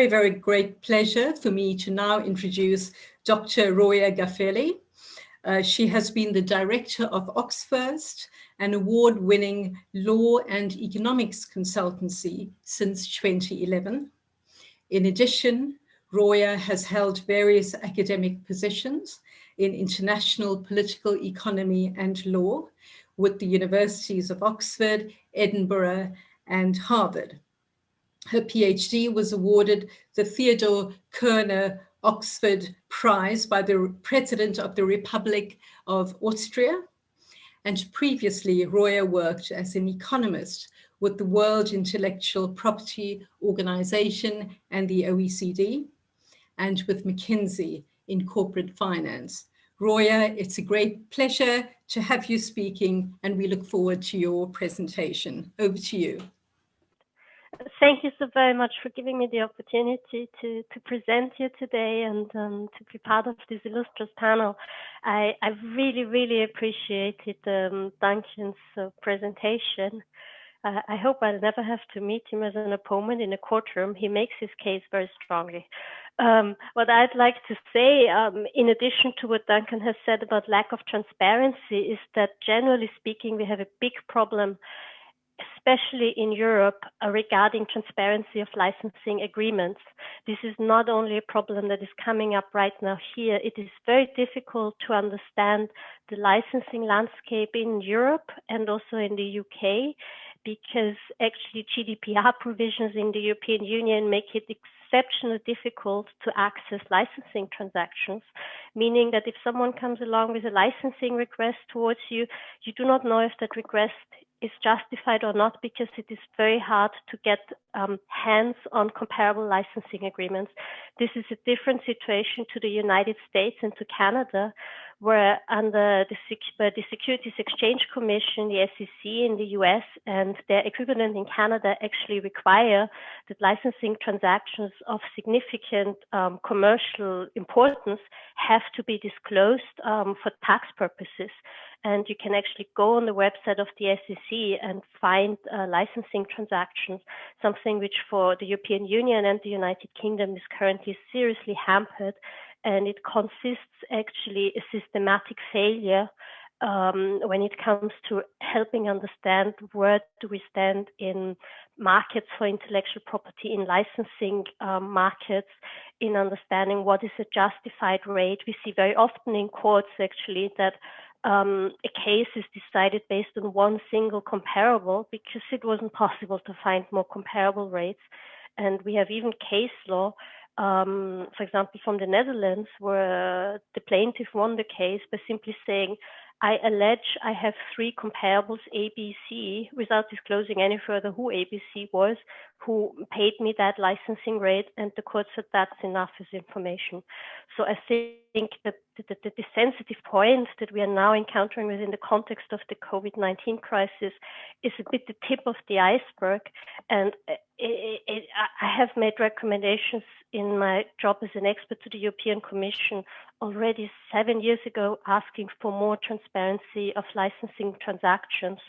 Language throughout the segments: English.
Very great pleasure for me to now introduce Dr. Roya Ghafele. She has been the director of Oxfirst, an award-winning law and economics consultancy since 2011. In addition, Roya has held various academic positions in international political economy and law with the universities of Oxford, Edinburgh, and Harvard. Her PhD was awarded the Theodor Kerner Oxford Prize by the President of the Republic of Austria. And previously, Roya worked as an economist with the World Intellectual Property Organization and the OECD, and with McKinsey in corporate finance. Roya, it's a great pleasure to have you speaking, and we look forward to your presentation. Over to you. Thank you so very much for giving me the opportunity to present here today and to be part of this illustrious panel. I really appreciated Duncan's presentation. I hope I'll never have to meet him as an opponent in a courtroom. He makes his case very strongly. What I'd like to say, in addition to what Duncan has said about lack of transparency, is that generally speaking, we have a big problem, especially in Europe, regarding transparency of licensing agreements. This is not only a problem that is coming up right now here, it is very difficult to understand the licensing landscape in Europe and also in the UK, because actually GDPR provisions in the European Union make it exceptionally difficult to access licensing transactions, meaning that if someone comes along with a licensing request towards you, you do not know if that request is justified or not, because it is very hard to get hands on comparable licensing agreements. This is a different situation to the United States and to Canada, where under the Securities Exchange Commission, the SEC in the US and their equivalent in Canada actually require that licensing transactions of significant commercial importance have to be disclosed for tax purposes. And you can actually go on the website of the SEC and find licensing transactions, something which for the European Union and the United Kingdom is currently seriously hampered. And it consists actually a systematic failure when it comes to helping understand where do we stand in markets for intellectual property, in licensing markets, in understanding what is a justified rate. We see very often in courts actually that a case is decided based on one single comparable because it wasn't possible to find more comparable rates. And we have even case law, for example, from the Netherlands, where the plaintiff won the case by simply saying, I allege I have 3 comparables, A, B, C, without disclosing any further who A, B, C was, who paid me that licensing rate, and the court said that's enough as information. So I think that the sensitive point that we are now encountering within the context of the COVID-19 crisis is a bit the tip of the iceberg. And I have made recommendations in my job as an expert to the European Commission already 7 years ago, asking for more transparency of licensing transactions.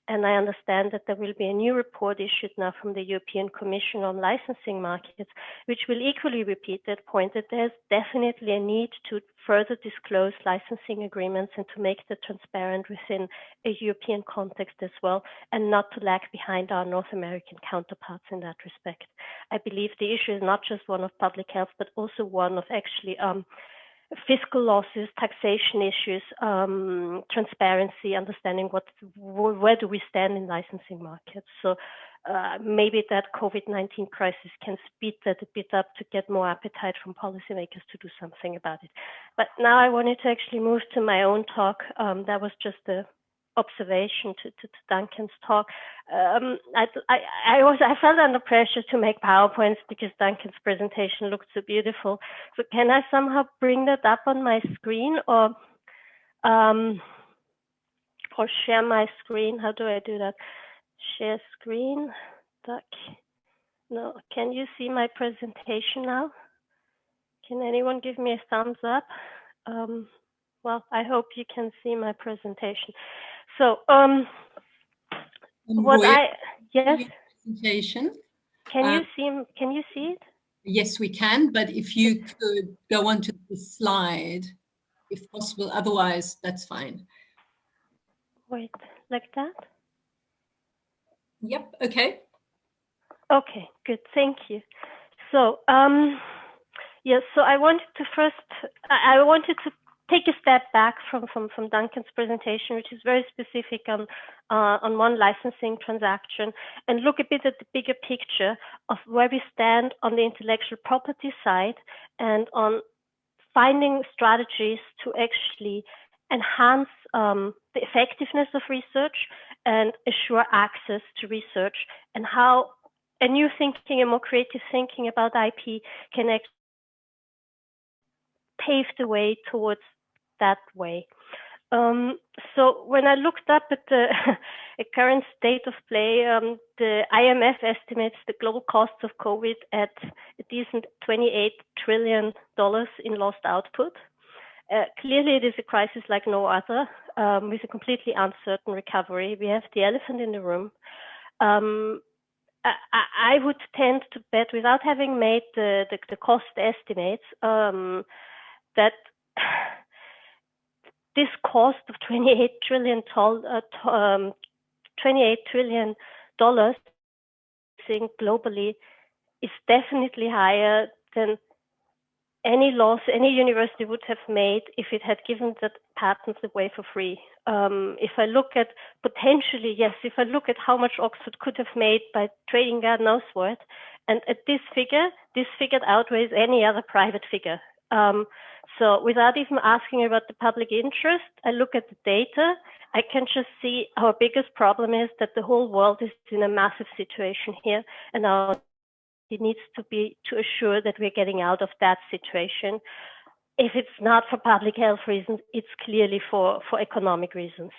And I understand that there will be a new report issued now from the European Commission on licensing markets, which will equally repeat that point, that there's definitely a need to further disclose licensing agreements and to make that transparent within a European context as well, and not to lag behind our North American counterparts in that respect. I believe the issue is not just one of public health, but also one of actually fiscal losses, taxation issues, transparency, understanding where do we stand in licensing markets. So maybe that COVID-19 crisis can speed that a bit up to get more appetite from policymakers to do something about it. But now I wanted to actually move to my own talk. That was just a observation to Duncan's talk. I felt under pressure to make PowerPoints because Duncan's presentation looked so beautiful. So can I somehow bring that up on my screen or share my screen? How do I do that? Share screen. Duck. No, can you see my presentation now? Can anyone give me a thumbs up? Well, I hope you can see my presentation. So, yes. Presentation. Can you see it? Yes, we can, but if you could go on to the slide, if possible, otherwise that's fine. Wait, like that? Yep, okay. Okay, good, thank you. So, yes, so I wanted to take a step back from Duncan's presentation, which is very specific on one licensing transaction, and look a bit at the bigger picture of where we stand on the intellectual property side and on finding strategies to actually enhance the effectiveness of research and assure access to research, and how a new thinking, a more creative thinking about IP can actually pave the way towards that way. So when I looked up at the current state of play, the IMF estimates the global costs of COVID at a decent $28 trillion in lost output. Clearly, it is a crisis like no other, with a completely uncertain recovery. We have the elephant in the room. I would tend to bet, without having made the cost estimates, that this cost of $28 trillion globally is definitely higher than any loss any university would have made if it had given the patents away for free. If I look at how much Oxford could have made by trading God knows what, and at this figure outweighs any other private figure. So without even asking about the public interest, I look at the data, I can just see our biggest problem is that the whole world is in a massive situation here, and it needs to be to assure that we're getting out of that situation. If it's not for public health reasons, it's clearly for economic reasons.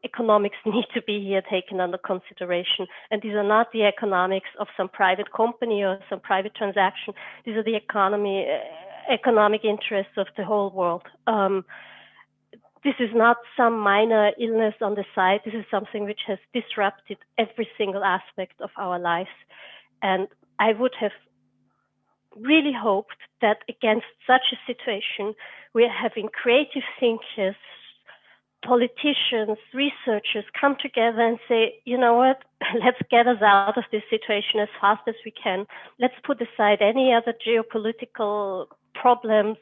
Economics need to be here taken under consideration. And these are not the economics of some private company or some private transaction. These are the economic interests of the whole world. This is not some minor illness on the side. This is something which has disrupted every single aspect of our lives. And I would have really hoped that against such a situation, we're having creative thinkers, politicians, researchers come together and say, you know what, let's get us out of this situation as fast as we can. Let's put aside any other geopolitical problems,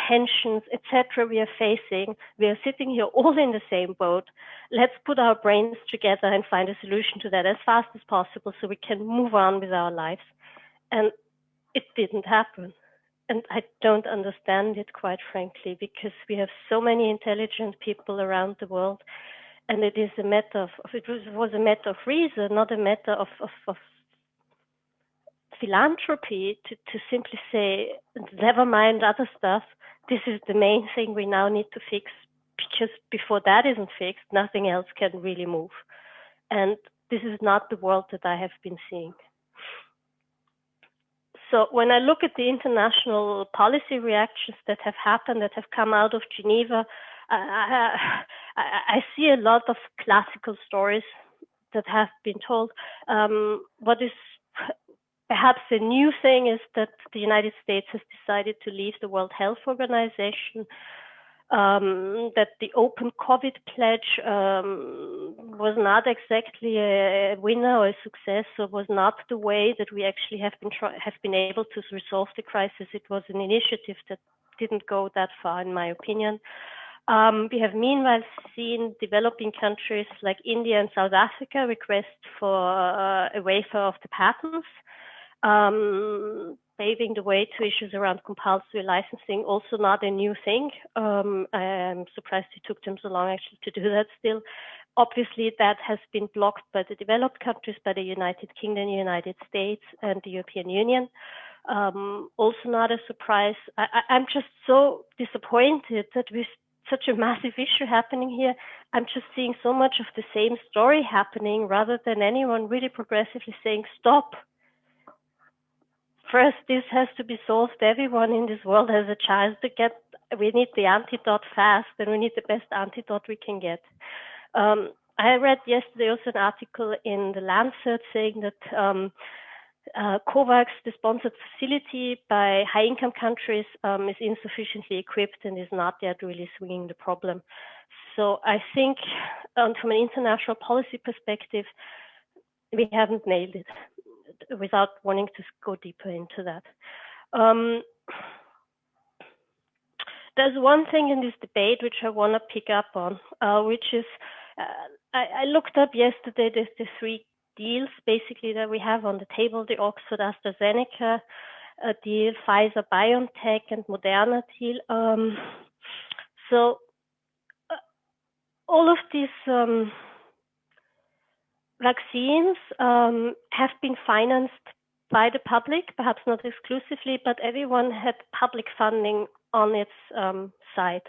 tensions, etc. we are facing. We are sitting here all in the same boat. Let's put our brains together and find a solution to that as fast as possible so we can move on with our lives. And it didn't happen. And I don't understand it, quite frankly, because we have so many intelligent people around the world, and it is a matter of it was a matter of reason, not a matter of philanthropy to simply say, never mind other stuff. This is the main thing we now need to fix, because before that isn't fixed, nothing else can really move. And this is not the world that I have been seeing. So when I look at the international policy reactions that have happened, that have come out of Geneva, I see a lot of classical stories that have been told. What is perhaps a new thing is that the United States has decided to leave the World Health Organization, that the open COVID pledge was not exactly a winner or a success, or was not the way that we actually have been able to resolve the crisis. It was an initiative that didn't go that far, in my opinion. We have meanwhile seen developing countries like India and South Africa request for a waiver of the patents, paving the way to issues around compulsory licensing, also not a new thing. I'm surprised it took them so long actually to do that still. Obviously, that has been blocked by the developed countries, by the United Kingdom, United States, and the European Union. Also not a surprise. I'm just so disappointed that with such a massive issue happening here, I'm just seeing so much of the same story happening, rather than anyone really progressively saying, stop. First, this has to be solved. Everyone in this world has a chance to get, we need the antidote fast, and we need the best antidote we can get. I read yesterday also an article in The Lancet saying that COVAX, the sponsored facility by high-income countries, is insufficiently equipped and is not yet really swinging the problem. So I think from an international policy perspective, we haven't nailed it, without wanting to go deeper into that. There's one thing in this debate which I want to pick up on, which is, I looked up yesterday, there's the three deals basically that we have on the table: the Oxford AstraZeneca deal, Pfizer BioNTech, and Moderna deal. So all of these vaccines have been financed by the public, perhaps not exclusively, but everyone had public funding on its side.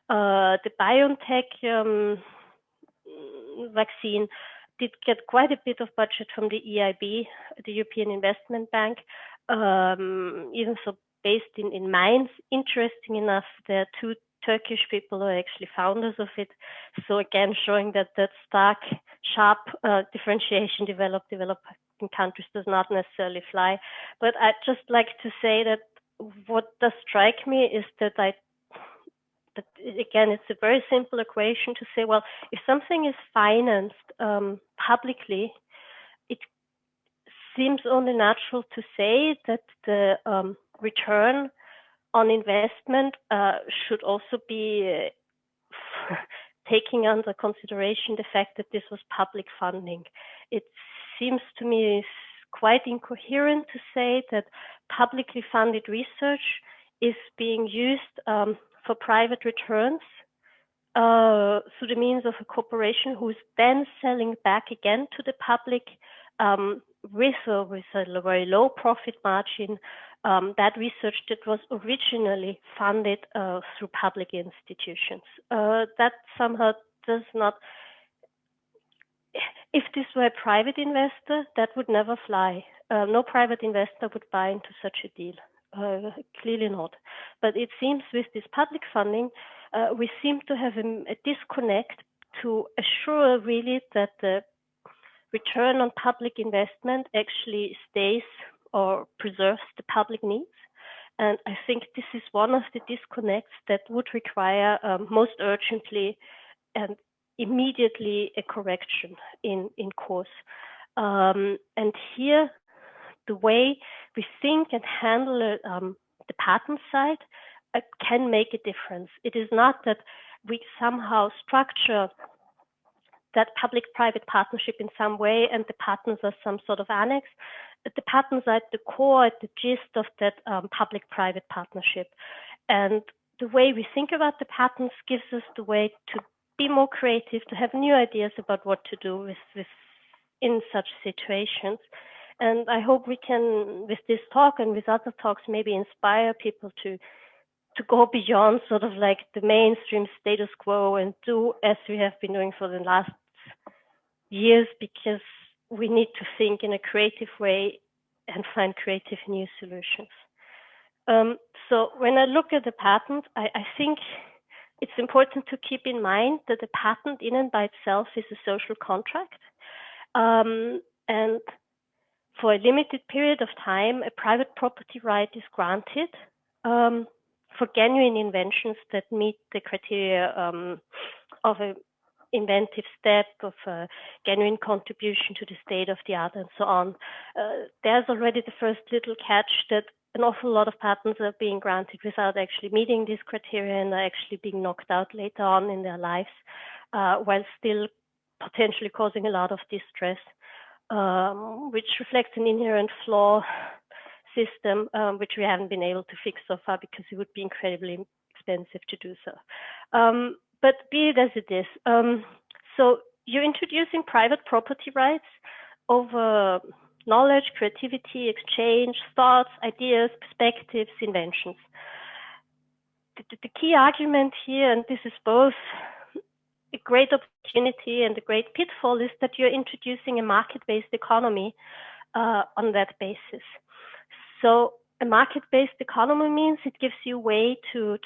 The BioNTech vaccine did get quite a bit of budget from the EIB, the European Investment Bank, even so based in Mainz. Interesting enough, there are two Turkish people who are actually founders of it. So again, showing that stark, sharp differentiation developing countries does not necessarily fly. But I'd just like to say that what does strike me is that again, it's a very simple equation to say, well, if something is financed publicly, it seems only natural to say that the return on investment should also be taking under consideration the fact that this was public funding. It seems to me quite incoherent to say that publicly funded research is being used for private returns through the means of a corporation who is then selling back again to the public with a very low profit margin, that research that was originally funded through public institutions. That somehow does not, if this were a private investor, that would never fly. No private investor would buy into such a deal. Clearly not. But it seems with this public funding, we seem to have a disconnect to assure really that the return on public investment actually stays or preserves the public needs. And I think this is one of the disconnects that would require most urgently and immediately a correction in course. And here, the way we think and handle the patent side can make a difference. It is not that we somehow structure that public-private partnership in some way and the patents are some sort of annex. The patents are at the core, at the gist of that public-private partnership. And the way we think about the patents gives us the way to be more creative, to have new ideas about what to do with in such situations. And I hope we can, with this talk and with other talks, maybe inspire people to go beyond sort of like the mainstream status quo and do as we have been doing for the last years, because we need to think in a creative way and find creative new solutions. So when I look at the patent, I think it's important to keep in mind that the patent in and by itself is a social contract. And for a limited period of time, a private property right is granted for genuine inventions that meet the criteria of an inventive step, of a genuine contribution to the state of the art, and so on. There's already the first little catch that an awful lot of patents are being granted without actually meeting these criteria and are actually being knocked out later on in their lives, while still potentially causing a lot of distress, which reflects an inherent flaw system, which we haven't been able to fix so far because it would be incredibly expensive to do so. But be it as it is, so you're introducing private property rights over knowledge, creativity, exchange, thoughts, ideas, perspectives, inventions. The key argument here, and this is both a great opportunity and a great pitfall, is that you're introducing a market-based economy on that basis. So a market-based economy means it gives you a way to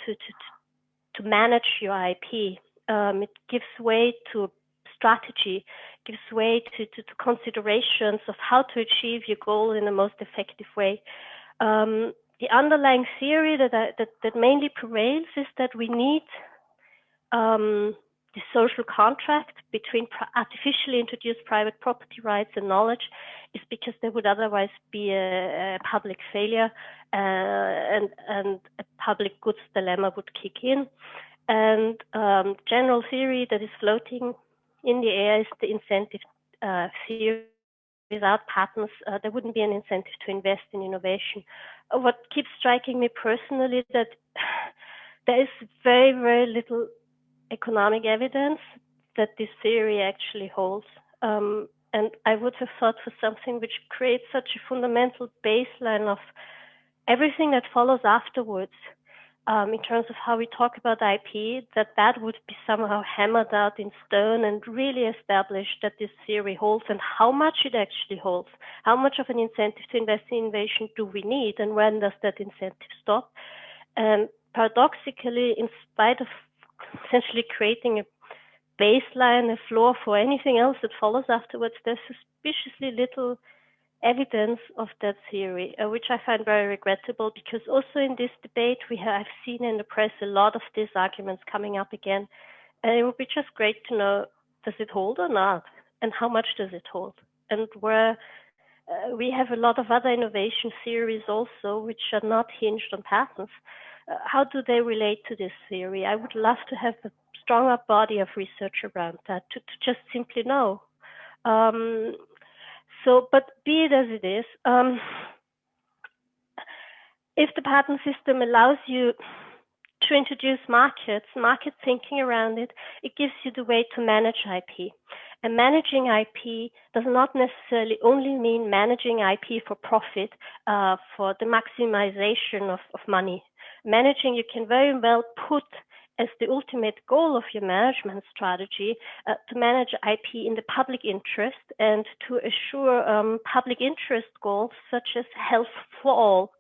manage your IP. It gives way to strategy. gives way to considerations of how to achieve your goal in the most effective way. The underlying theory that mainly prevails is that we need the social contract between artificially introduced private property rights and knowledge is because there would otherwise be a public failure and a public goods dilemma would kick in. And general theory that is floating in the air is the incentive theory. Without patents, there wouldn't be an incentive to invest in innovation. What keeps striking me personally that there is very, very little economic evidence that this theory actually holds. And I would have thought for something which creates such a fundamental baseline of everything that follows afterwards, in terms of how we talk about IP, that would be somehow hammered out in stone and really established that this theory holds and how much it actually holds. How much of an incentive to invest in innovation do we need, and when does that incentive stop? And paradoxically, in spite of essentially creating a baseline, a floor for anything else that follows afterwards, there's suspiciously little evidence of that theory, which I find very regrettable, because also in this debate I've seen in the press a lot of these arguments coming up again, and it would be just great to know, does it hold or not, and how much does it hold? And where we have a lot of other innovation theories also which are not hinged on patents, how do they relate to this theory? I would love to have a stronger body of research around that to just simply know. But be it as it is, if the patent system allows you to introduce market thinking around it, it gives you the way to manage IP. And managing IP does not necessarily only mean managing IP for profit, for the maximization of money. Managing, you can very well put as the ultimate goal of your management strategy to manage IP in the public interest and to assure public interest goals such as health for all.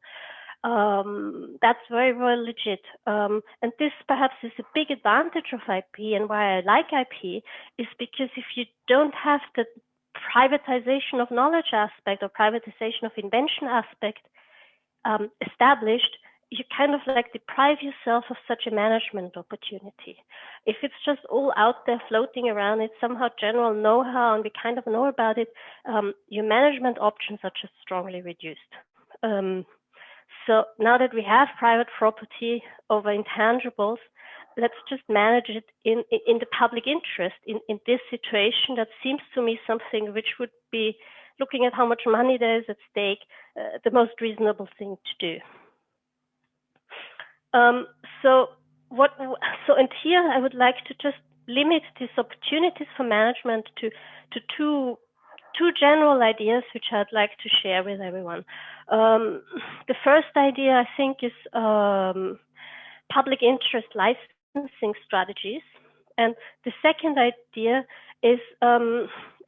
That's very, very legit. And this perhaps is a big advantage of IP, and why I like IP is because if you don't have the privatization of knowledge aspect or privatization of invention aspect established, you kind of like deprive yourself of such a management opportunity. If it's just all out there floating around, it's somehow general know-how and we kind of know about it, your management options are just strongly reduced. So now that we have private property over intangibles, let's just manage it in the public interest. In this situation, that seems to me something which would be, looking at how much money there is at stake, the most reasonable thing to do. And here I would like to just limit these opportunities for management to two general ideas which I'd like to share with everyone. The first idea, I think, is public interest licensing strategies. And the second idea is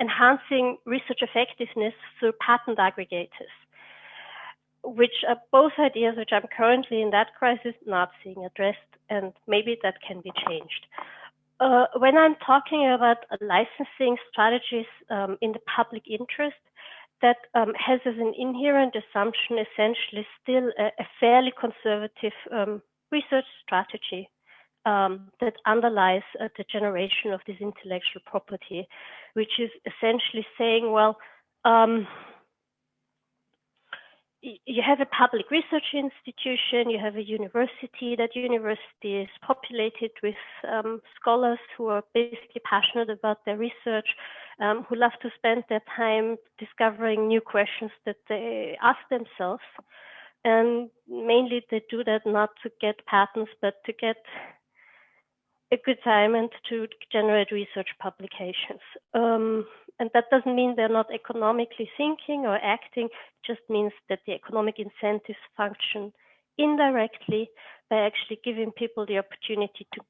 enhancing research effectiveness through patent aggregators, which are both ideas which I'm currently in that crisis not seeing addressed, and maybe that can be changed. When I'm talking about licensing strategies in the public interest, that has as an inherent assumption essentially still a fairly conservative research strategy that underlies the generation of this intellectual property, which is essentially saying, well, you have a public research institution, you have a university. That university is populated with scholars who are basically passionate about their research, who love to spend their time discovering new questions that they ask themselves. And mainly they do that not to get patents, but to get a good time and to generate research publications. And that doesn't mean they're not economically thinking or acting, it just means that the economic incentives function indirectly by actually giving people the opportunity to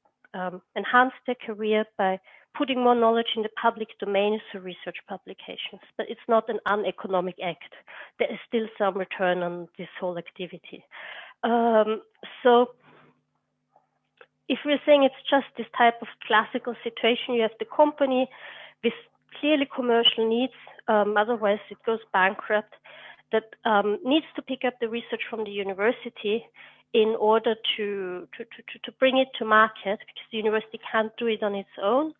enhance their career by putting more knowledge in the public domain through research publications. But it's not an uneconomic act. There is still some return on this whole activity. So if we're saying it's just this type of classical situation, you have the company with clearly commercial needs, otherwise it goes bankrupt, that needs to pick up the research from the university in order to bring it to market, because the university can't do it on its own.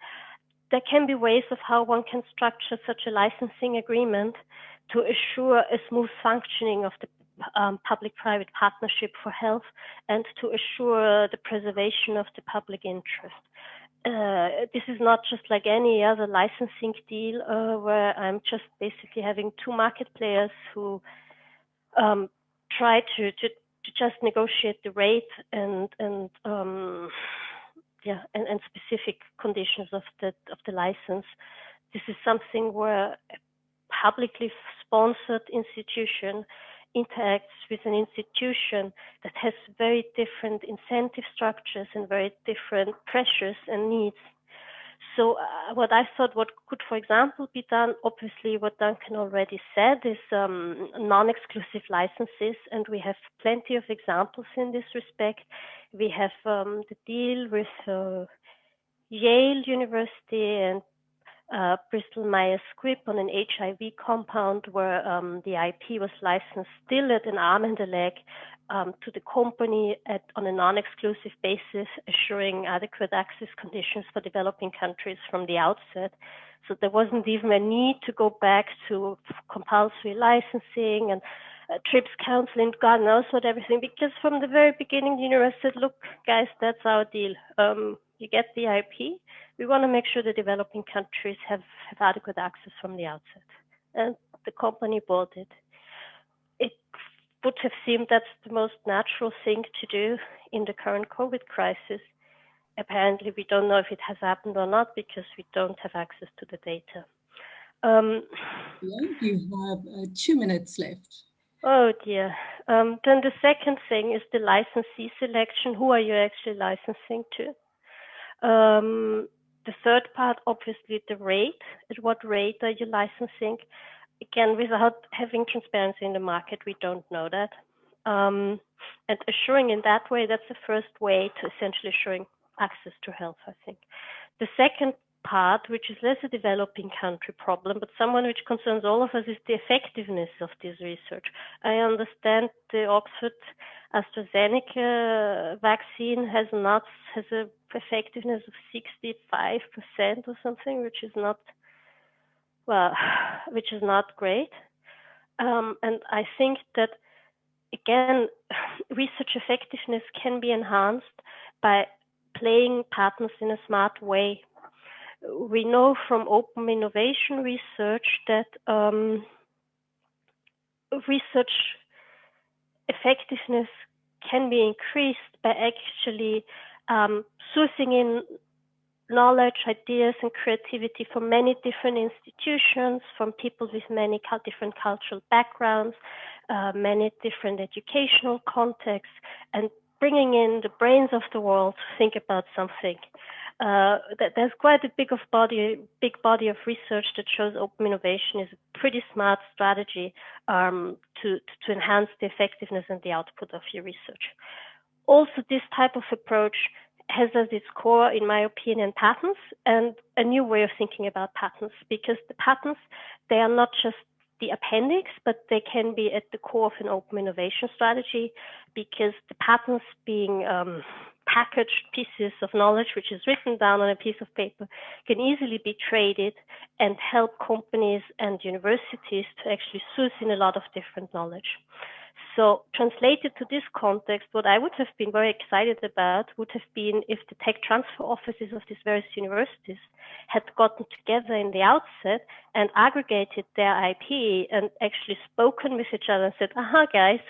There can be ways of how one can structure such a licensing agreement to assure a smooth functioning of the public-private partnership for health and to assure the preservation of the public interest. This is not just like any other licensing deal where I'm just basically having two market players who try to just negotiate the rate and specific conditions of the license. This is something where a publicly sponsored institution interacts with an institution that has very different incentive structures and very different pressures and needs. So what I thought what could, for example, be done, obviously what Duncan already said, is non-exclusive licenses, and we have plenty of examples in this respect. We have the deal with Yale University and Bristol Myers Squibb on an HIV compound where the IP was licensed still at an arm and a leg to the company on a non-exclusive basis, assuring adequate access conditions for developing countries from the outset. So there wasn't even a need to go back to compulsory licensing and TRIPS counseling, God knows what, everything, because from the very beginning, the university said, look, guys, that's our deal. You get the IP. We want to make sure the developing countries have adequate access from the outset. And the company bought it. It would have seemed that's the most natural thing to do in the current COVID crisis. Apparently, we don't know if it has happened or not because we don't have access to the data. You have 2 minutes left. Oh dear. Then the second thing is the licensee selection. Who are you actually licensing to? The third part, obviously, the rate. At what rate are you licensing? Again, without having transparency in the market, we don't know that. And assuring in that way, that's the first way to essentially assuring access to health, I think. The second part, which is less a developing country problem, but someone which concerns all of us, is the effectiveness of this research. I understand the Oxford AstraZeneca vaccine has a effectiveness of 65% or something, which is not great. And I think that, again, research effectiveness can be enhanced by playing patents in a smart way. We know from open innovation research that research effectiveness can be increased by actually sourcing in knowledge, ideas, and creativity from many different institutions, from people with many different cultural backgrounds, many different educational contexts, and bringing in the brains of the world to think about something. There's quite a big body of research that shows open innovation is a pretty smart strategy to enhance the effectiveness and the output of your research. Also, this type of approach has at its core, in my opinion, patents and a new way of thinking about patents, because the patents, they are not just the appendix, but they can be at the core of an open innovation strategy, because the patents being packaged pieces of knowledge, which is written down on a piece of paper, can easily be traded and help companies and universities to actually source in a lot of different knowledge. So translated to this context, what I would have been very excited about would have been if the tech transfer offices of these various universities had gotten together in the outset and aggregated their IP and actually spoken with each other and said, aha, guys,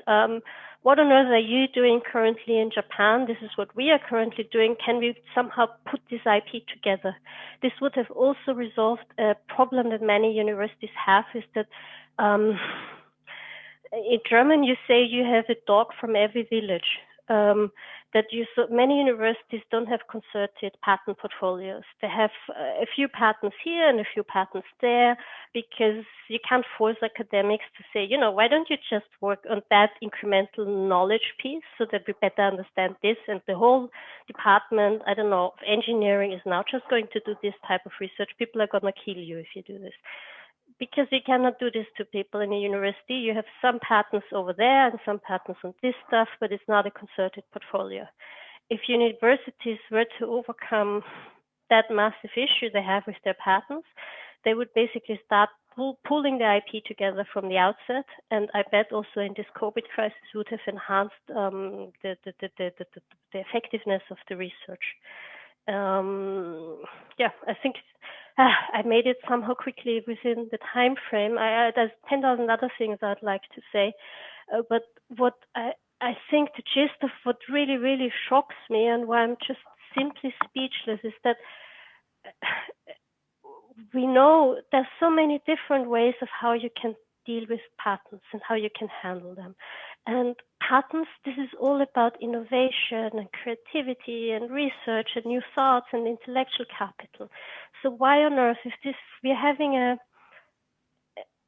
what on earth are you doing currently in Japan? This is what we are currently doing. Can we somehow put this IP together? This would have also resolved a problem that many universities have, is that in German, you say you have a dog from every village. that many universities don't have concerted patent portfolios. They have a few patents here and a few patents there, because you can't force academics to say, why don't you just work on that incremental knowledge piece so that we better understand this, and the whole department, I don't know, of engineering is now just going to do this type of research. People are going to kill you if you do this. Because you cannot do this to people in a university. You have some patents over there and some patents on this stuff, but it's not a concerted portfolio. If universities were to overcome that massive issue they have with their patents, they would basically start pulling the IP together from the outset. And I bet also in this COVID crisis would have enhanced the effectiveness of the research. I think I made it somehow quickly within the time frame. There's 10,000 other things I'd like to say, but what I think the gist of what really, really shocks me and why I'm just simply speechless is that we know there's so many different ways of how you can deal with patents and how you can handle them. And patents, this is all about innovation and creativity and research and new thoughts and intellectual capital. So why on earth, if we're having an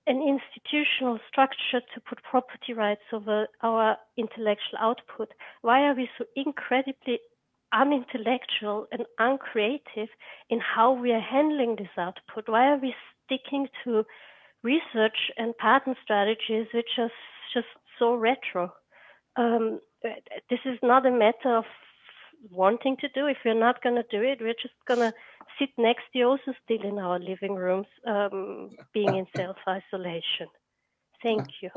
institutional structure to put property rights over our intellectual output, why are we so incredibly unintellectual and uncreative in how we are handling this output? Why are we sticking to research and patent strategies which are just so retro? This is not a matter of wanting to do. If we're not going to do it, we're just going to sit next to you also still in our living rooms, being in self-isolation. Thank you.